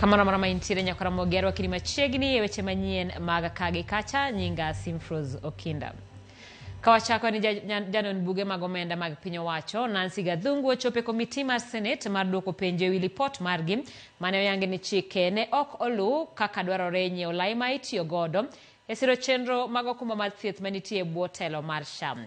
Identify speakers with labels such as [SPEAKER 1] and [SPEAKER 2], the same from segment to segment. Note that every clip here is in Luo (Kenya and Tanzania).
[SPEAKER 1] Kamano marama intiere nyakora mogero kini machiegni weche manyien mag kagi kacha nyinga Simfroz Okinda. Kawachako ni janon buge mag omenda mag piny owacho Nancy Gathungu ochope komiti mar Senate mar duoko penjo ewi lipot margi mane oyangi ni chike ne ok olu kaka dwarore nyiewo lai ma itiyo godo e siro chenro mag okumba mar thieth manitie bwo telo mar SHA.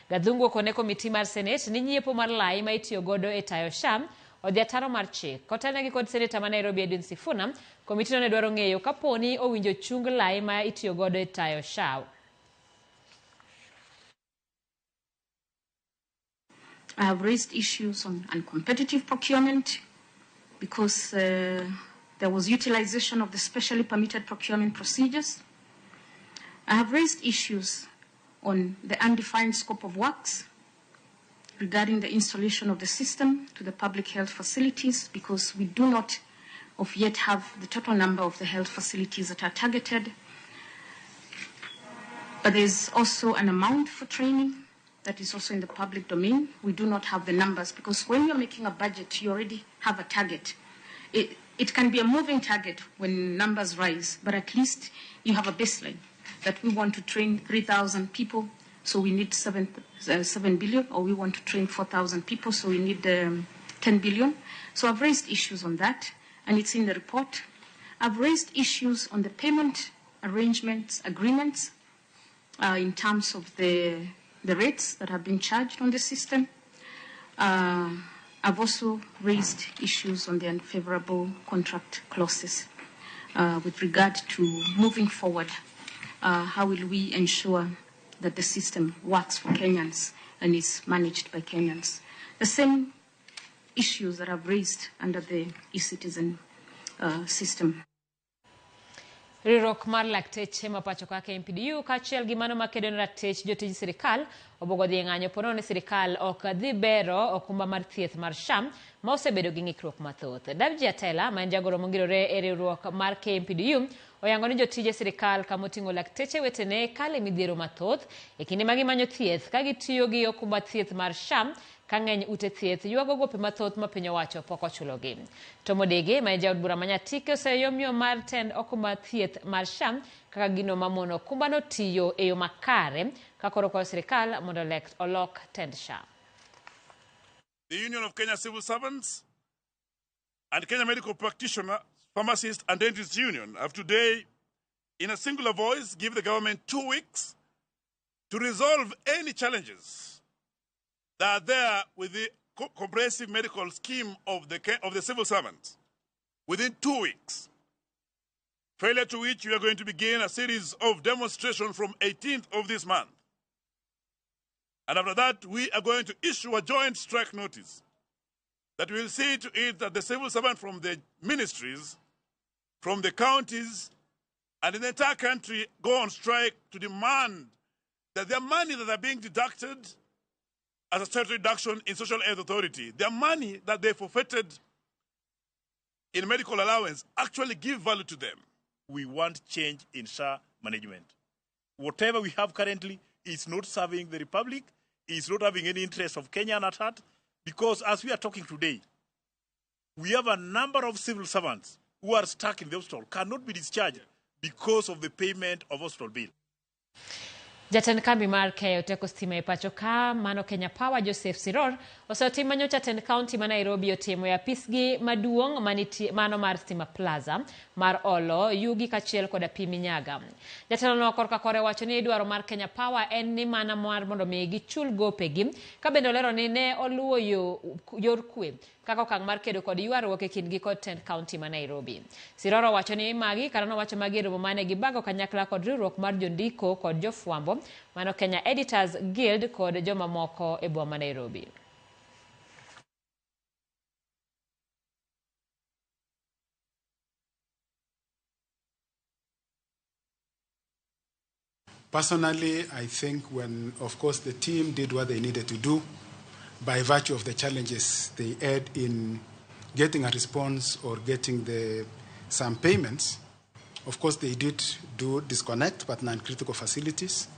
[SPEAKER 1] Gathungu okone komiti mar Senate ni nyiepo mar lai ma itiyo godo e tayo SHA odhi ataro mar chik. Kotanegi kod Senator ma Nairobi Edwin Sifuna, komiti no ne dwaro ng'eyo kaponi owinjo chung lai ma itiyo godo e tayo SHA.
[SPEAKER 2] I have raised issues on uncompetitive procurement because there was utilization of the specially permitted procurement procedures. I have raised issues on the undefined scope of works regarding the installation of the system to the public health facilities because we do not of yet have the total number of the health facilities that are targeted. But there is also an amount for training that is also in the public domain. We do not have the numbers because when you're making a budget, you already have a target. It can be a moving target when numbers rise, but at least you have a baseline that we want to train 3,000 people, so we need 7 billion, or we want to train 4,000 people, so we need 10 billion. So I've raised issues on that, and it's in the report. I've raised issues on the payment arrangements, agreements, in terms of the rates that have been charged on the system. I've also raised issues on the unfavorable contract clauses with regard to moving forward. How will we ensure that the system works for Kenyans and is managed by Kenyans? The same issues that I've raised under the e-citizen system.
[SPEAKER 1] Riwruok mar lakteche mapacho kaka MPDU kachiel gi mano makedo ne ratich jotij sirikal obuogo dhi ng'anyo pono ni sirikal ok dhi bero okumba mar thieth mar SHA ma osebedo gi ng'ikruok mathoth. David Atela ma en jagoro mongirore e riwruok mar KMPDU oyango ni jotije sirikal kama oting'o lakteche wetene kale midhiero mathoth e kinde ma gimanyo thieth ka gitiyo gi okumba thieth mar SHA ka ng'eny ute thieth ywago gope mathoth ma piny owacho pok ochulogi. To Modege ma jaod bura manyatike oseyomyo mar tend okumba thieth mar SHA kaka gino mamono okumba no tiyo e yo makare ka koro kwa sirikal mondo olok tend SHA.
[SPEAKER 3] The Union of Kenya Civil Servants and Kenya Medical Practitioner, Pharmacists and Dentists Union have today, in a singular voice, give the government 2 weeks to resolve any challenges that are there with the comprehensive medical scheme of the civil servants within 2 weeks. Failure to which we are going to begin a series of demonstrations from 18th of this month. And after that, we are going to issue a joint strike notice that will see to it that the civil servants from the ministries, from the counties, and in the entire country go on strike to demand that their money that are being deducted as a statutory deduction in Social Health Authority, their money that they forfeited in medical allowance actually give value to them.
[SPEAKER 4] We want change in SHA management. Whatever we have currently is not serving the Republic, is not having any interest of Kenyan at heart, because as we are talking today, we have a number of civil servants who are stuck in the hospital, cannot be discharged because of the payment of hospital bill.
[SPEAKER 1] Jatend kambi mar keyo teko stima e pacho ka mano Kenya Power Joseph Siror osetimo nyocha tend county ma Nairobi otimo ya pisgi maduong' mano mar Stima Plaza mar olo yugi kachiel koda pi minyaga. Jatelo no korka kore wacho ni dwaro mar Kenya Power en ni mana mar mondo mi gichul gopegi ka bende olero ni ne oluwo yor kwe kaka okang' mar kedo kod ywaruok e kindgi kod tend county ma Nairobi. Siror wacho ni magi karano wacho magi romo mane gibago kanyakla kod riwruok mar jondiko kod jofwambo mano Kenya Editors Guild kod joma moko e boma Nairobi.
[SPEAKER 5] Personally, I think when, of course, the team did what they needed to do by virtue of the challenges they had in getting a response or getting some payments, of course, they did do disconnect, but non-critical facilities.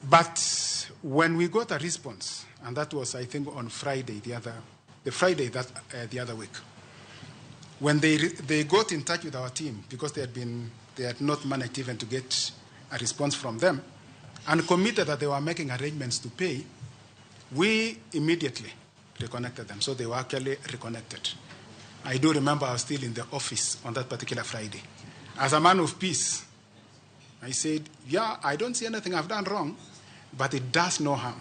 [SPEAKER 5] But when we got a response, and that was, I think, on Friday, the other week, When they got in touch with our team, because they had not managed even to get a response from them, and committed that they were making arrangements to pay, we immediately reconnected them. So they were actually reconnected. I do remember I was still in the office on that particular Friday. As a man of peace, I said, yeah, I don't see anything I've done wrong, but it does no harm.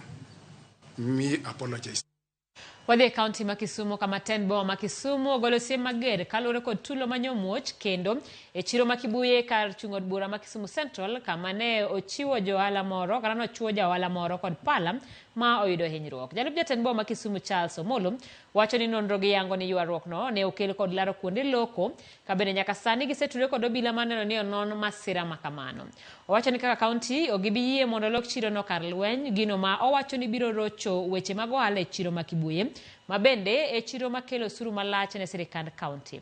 [SPEAKER 5] Me apologize.
[SPEAKER 1] Wadhi kaunti ma Kisumu kama Tenbo ma Kisumu ogolo siem mager kalure kod tulo manyomuoch kendo e chiro ma Kibuye kar chung'od bura ma Kisumu Central kama ne ochiwo johala moro kana nochuo johala moro kod pala ma oyudo hinyruok. Jalup jatend boma ma Kisumu Charles Omolo wacho ni nonro gi yango ni ywaruok no ne okel kod laro kuonde loko ka bende nyaka sani gisetudore kod obila maneno ni onon masira makamano. Owacho ni kaka kaunti ogibiyie mondo lok chiro no kar lweny gino ma owacho ni biro rocho weche mag ohala e chiro ma Kibuye mabende e chiro makelo suru malach ne sirikand kaunti.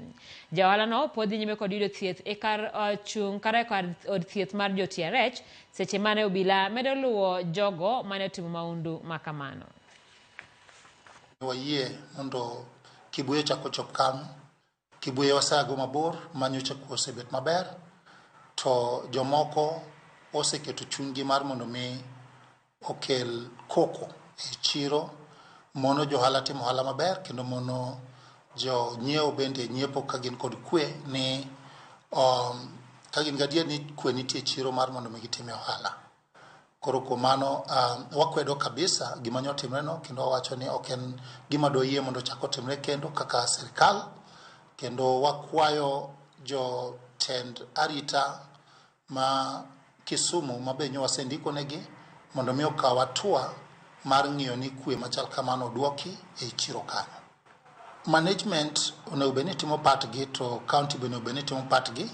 [SPEAKER 1] Jahala no podhi nyime kod yudo thieth e kar chung kara kar od thieth mar jo TRH seche mane obila medo luwo jogo mane timo maundu makamano.
[SPEAKER 6] Wayie mondo Kibuye chako chop kanyo. Kibuye wasago mabor manyocha osebet maber to jomoko oseketo chunygi mar mondo mi okel koko e chiro mono johala timo ohala maber kendo mono jo nyiewo bende nyiepo ka gin kod kwe ni ka gin gadier ni kwe nitie chiro mar mondo mi gitime ohala. Koro kuom mano wakwedo kabisa gima nyotimre no kendo wacho ni ok en gima doyie mondo chako timre kendo kaka sirikal kendo wakwayo jo tend arita ma Kisumu mabenyo wasendiko negi mondo mi okaw hatua mar ng'iyo ni kwe machal kamano oduoki e chiro kanyo. Management onego bed ni timo patgi to county bende onego bed ni timo patgi.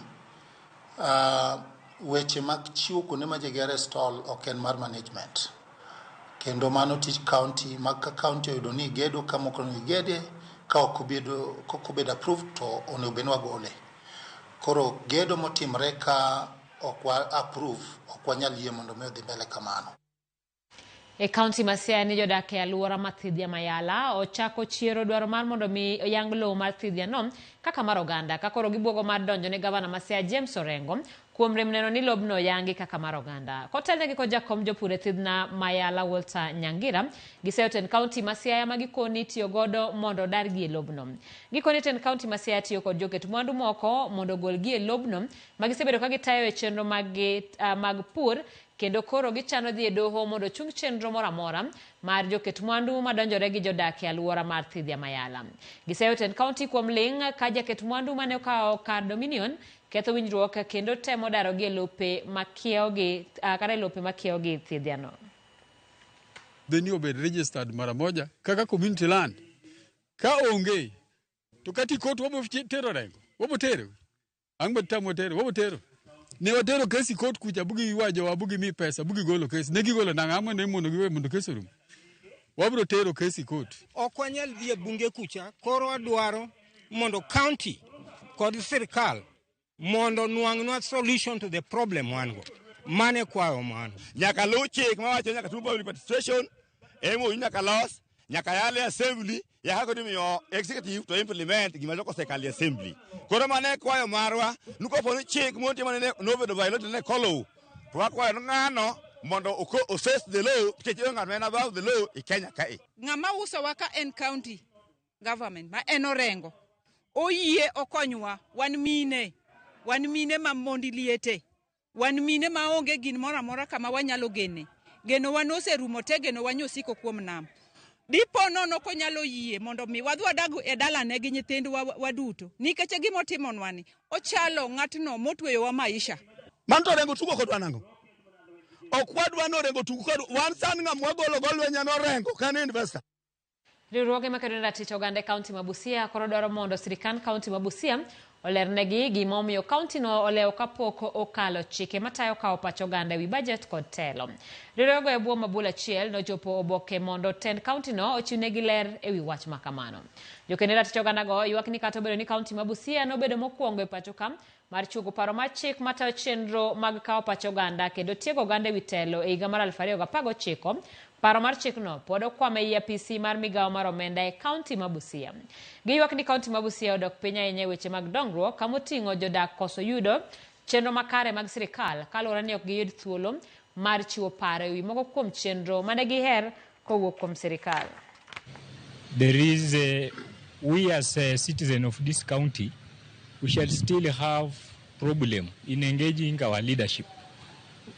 [SPEAKER 6] Weche mag chiwo kuonde ma jegere stall ok en mar management. Kendo mano tich county mag ka county oyudo ni gedo kama ok onego gede ka ok obedo approved to onego bed ni wagole. Koro gedo motimre ka ok wa approve ok wanyal yie mondo mi odhi mbele kamano.
[SPEAKER 1] E kaunti ma Siaya ni jodak e aluora ma Thidhia Mayala ochako chiero dwaro mar mondo mi oyang lowo mar Thidhia no kaka mar oganda ka koro gibuogo mar donjo ne gavana ma Siaya James Orengo kuom rem neno ni lobno yangi kaka mar oganda. Kotelnegi kod jakom jopur e Thidhia Mayala Walter Nyangira giseyo tend kaunti ma Siaya ma gikoni tiyo godo mondo dargi e lobno. Gikoni tend kaunti ma Siaya tiyo kod joket mwandu moko mondo golgi e lobno ma gisebedo ka gitayo e chenro mag pur kendo koro gichano dhi e doho mondo chung chenro moro amora mar joket mwandu madonjore gi jodak e aluora mar Thidhia Mayala. Giseyo tend kaunti kuom ling ka jaket mwandu mane okawo kar Dominion ketho winjruok kendo temo daro gi lope makiewogi kata lope makiewogi Thidhia no.
[SPEAKER 7] Then you be registered mara moja kaka community land. Ka onge to kati court wabo tero rengo. Wabo tero. Ang batamo tero, wabo tero. Ne watero kesi court kucha bugi wajo wabugi mi pesa bugi golo kesi negi golo nanga amo ne mono giwe mondo kesi rum wabro tero kesi court
[SPEAKER 8] okwanyal dhie bunge kucha koro adwaro mondo county kod sirkal mondo nuangnwa solution to the problem wango mane kwayo mano
[SPEAKER 9] nyaka lu chik mawacho nyaka tumo public participation emo nyaka los nyaka yale assembly ya hako ni yo executive to implement gima loko sekali assembly koro mane kwayo marwa nuko poni chik monti mane no bedo violate ne kolo to kwayo ngano mondo assess the law cheche ngano mena about the law e Kenya kae
[SPEAKER 10] ngama uso waka en county government ma en Orengo oyie okonywa wan mine ma mondi liete wan mine ma onge gin mora mora kama wanyalo geno wanose rumo te geno wanyosiko kuom nam dipo nono konyalo yie mondo mi wadwa dago e dala ne gi nyithindwa waduto nikech gimo timonwa ni ochalo ng'atno motweyo wa maisha
[SPEAKER 9] man to Orengo tugo kodwa nango ok wadwa no Orengo tugo kod wan san ngam wagolo golwenya no Orengo kan investor
[SPEAKER 1] Riwruoge makedo ratich oganda e kaunti ma Busia koro dwaro mondo sirikand kaunti ma Busia olernegi gimomiyo kaunti no olewo kapok okalo chike matayo kawo pach oganda wi budget kod telo. Riwruoge e bwo mabula chiel nochopo oboke mondo tend kaunti no ochiwnegi ler e wi wach makamano. Jokende ratich oganda go ywak ni kata obedo ni kaunti ma Busia nobedo mokwongo e pacho ka mar chugo paro mar chik matayo chenro mag kawo pach oganda kendo tiego oganda e wi telo e higa mar 2019 Paro mar chikno pod okwame i APC mar migawo mar omenda e kaunti ma Busia. Giywak ni kaunti ma Busia odok piny ahinya e weche mag dongruok kamoting'o jodak koso yudo chenro makare mag sirikal kaluwore ni ok giyud thuolo mar chiwo paro ewi moko kuom chenro mane giher kowuok kuom sirikal.
[SPEAKER 11] There is we as a citizen of this county, we shall still have problem in engaging our leadership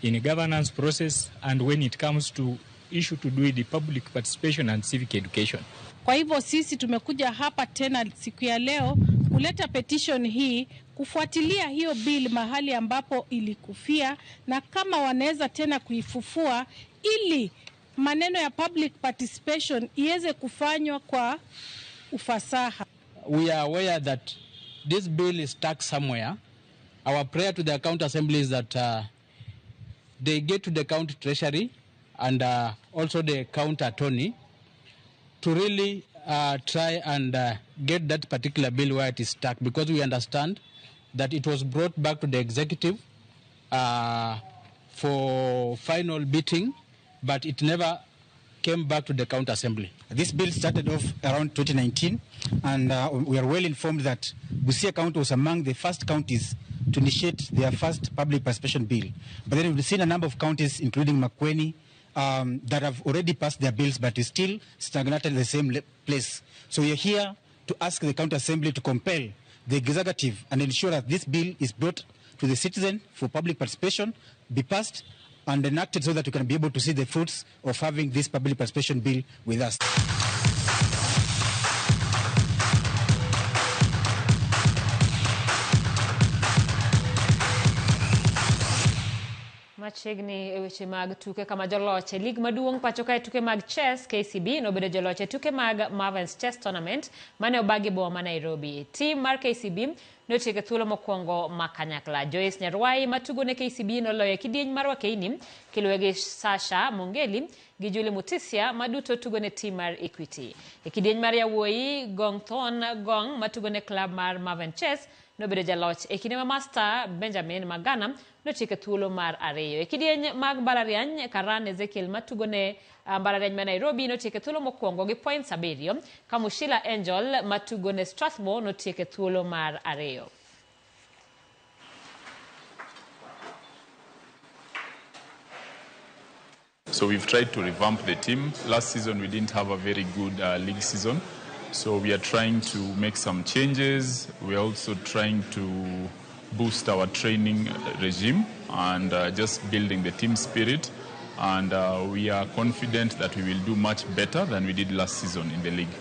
[SPEAKER 11] in a governance process and when it comes to issue to do with the public participation and civic education.
[SPEAKER 12] Kwa hivyo sisi tumekuja hapa tena siku ya leo kuleta petition hii kufuatilia hiyo bill mahali ambapo ilikufia na kama wanaweza tena kuifufua ili maneno ya public participation iweze kufanywa kwa ufasaha.
[SPEAKER 13] We are aware that this bill is stuck somewhere. Our prayer to the county assembly is that they get to the county treasury and also the county attorney to really try and get that particular bill where it is stuck, because we understand that it was brought back to the executive for final beating, but it never came back to the county assembly.
[SPEAKER 14] This bill started off around 2019, and we are well informed that Busia County was among the first counties to initiate their first public participation bill. But then we've seen a number of counties, including Makueni, that have already passed their bills but is still stagnated in the same place. So we are here to ask the county assembly to compel the executive and ensure that this bill is brought to the citizen for public participation, be passed and enacted so that we can be able to see the fruits of having this public participation bill with us.
[SPEAKER 1] Machiegni e weche mag tuke kama joloch e lig maduong' pachoka e tuke mag chess KCB nobedo joloch e tuke mag Marvels Chess Tournament mane obagi boma ma Nairobi. Team mar KCB notieko thuolo mokwongo ma kanyakla. Joyce Nyarwai matugo ne KCB noloyo kidieny mar Wakeini kiluwe gi Sasha Mongeli gi Julie Mutisia maduto tugo ne team mar Equity. E kidieny mar yawuoyi Gongthon Gong matugo ne club mar Marvels Chess nobedo jaloch e kinde ma Master Benjamin Magana notieko thuolo mar ariyo. E kidieny mag mbalariany Karan Ezekiel matugo ne mbalariany ma Nairobi notieko thuolo mokwongo gi points 7 ka Mushila Angel matugo ne Strathmore notieko thuolo mar ariyo.
[SPEAKER 15] So we've tried to revamp the team. Last season we didn't have a very good league season. So we are trying to make some changes. We are also trying to boost our training regime and just building the team spirit. And we are confident that we will do much better than we did last season in the league.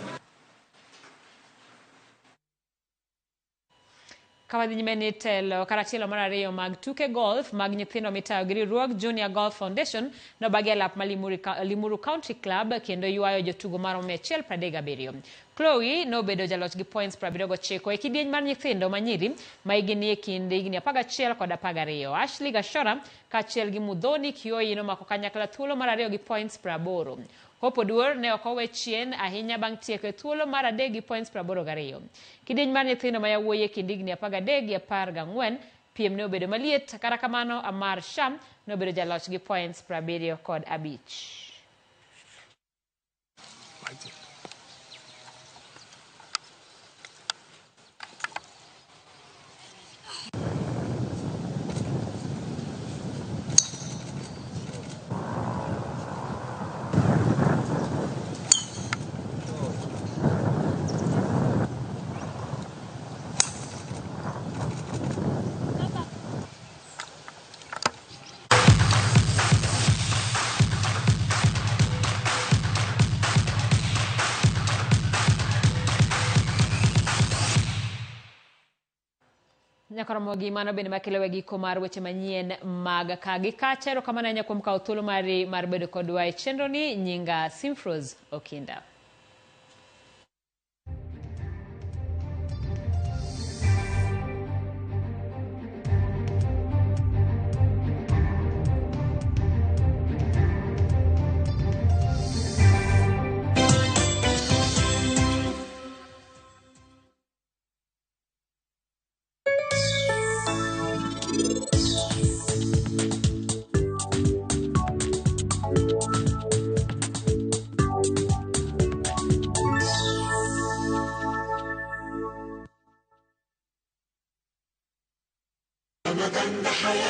[SPEAKER 1] Kawadhi nyime ni telo karatielo mar ariyo mag tuke golf mag nyithindo mitayo gi riwruog Junior Golf Foundation no bagi lap ma Limuru Country Club kendo yuayo jotugo maromo 137. Chloe nobedo jaloch gi points 79 e kidieny mar nyithindo manyiri ma higni e kind higni 11 kod 12. Ashley Gashora kaachiel gi Mudhoni Kioi nomako kanyakla thuolo mar ariyo gi points 80. Hope Oduor ne ok owe chien ahinya bang' tieko thuolo mar adek gi points 82. Kidieny mar nyithindo ma yawuoyi e kind higni 13 gi 14 piem ne obedo maliet, kata kamano Amar Sham nobedo jaloch gi points 75. Nyakoromogi mano bende makelowe giko mar weche manyien mag kagi kachero kama na nyakuom kawo thuolo mari mar bedo kodwa e chenro ni. Nyinga Simfros Okinda.
[SPEAKER 16] رمضان ده حياة